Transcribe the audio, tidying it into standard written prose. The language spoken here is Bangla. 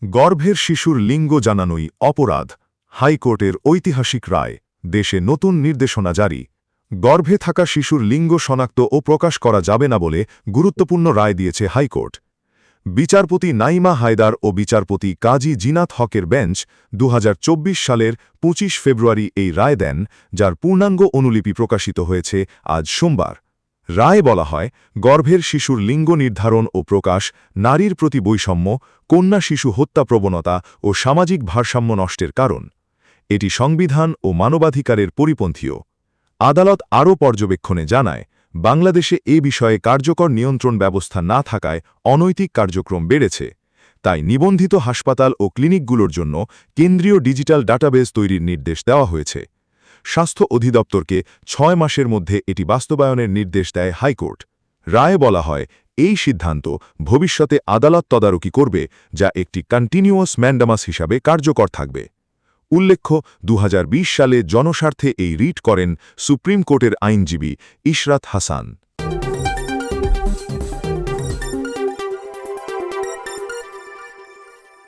গর্ভের শিশুর লিঙ্গ জানানোই অপরাধ, হাইকোর্টের ঐতিহাসিক রায়, দেশে নতুন নির্দেশনা জারি। গর্ভে থাকা শিশুর লিঙ্গ শনাক্ত ও প্রকাশ করা যাবে না বলে গুরুত্বপূর্ণ রায় দিয়েছে হাইকোর্ট। বিচারপতি নাইমা হায়দার ও বিচারপতি কাজী জিনাত হকের বেঞ্চ ২০২৪ সালের ২৫ ফেব্রুয়ারি এই রায় দেন, যার পূর্ণাঙ্গ অনুলিপি প্রকাশিত হয়েছে আজ সোমবার। রায়ে বলা হয়, গর্ভের শিশুর লিঙ্গ নির্ধারণ ও প্রকাশ নারীর প্রতি বৈষম্য, কন্যা শিশু হত্যা প্রবণতা ও সামাজিক ভারসাম্য নষ্টের কারণ। এটি সংবিধান ও মানবাধিকারের পরিপন্থীও। আদালত আরও পর্যবেক্ষণে জানায়, বাংলাদেশে এ বিষয়ে কার্যকর নিয়ন্ত্রণ ব্যবস্থা না থাকায় অনৈতিক কার্যক্রম বেড়েছে। তাই নিবন্ধিত হাসপাতাল ও ক্লিনিকগুলোর জন্য কেন্দ্রীয় ডিজিটাল ডাটাবেস তৈরির নির্দেশ দেওয়া হয়েছে। স্বাস্থ্য অধিদপ্তরকে ৬ মাসের মধ্যে এটি বাস্তবায়নের নির্দেশ দেয় হাইকোর্ট। রায়ে বলা হয়, এই সিদ্ধান্ত ভবিষ্যতে আদালত তদারকি করবে, যা একটি কন্টিনিউয়াস ম্যান্ডামাস হিসাবে কার্যকর থাকবে। উল্লেখ্য, ২০২০ সালে জনস্বার্থে এই রিট করেন সুপ্রিম কোর্টের আইনজীবী ইশরাত হাসান।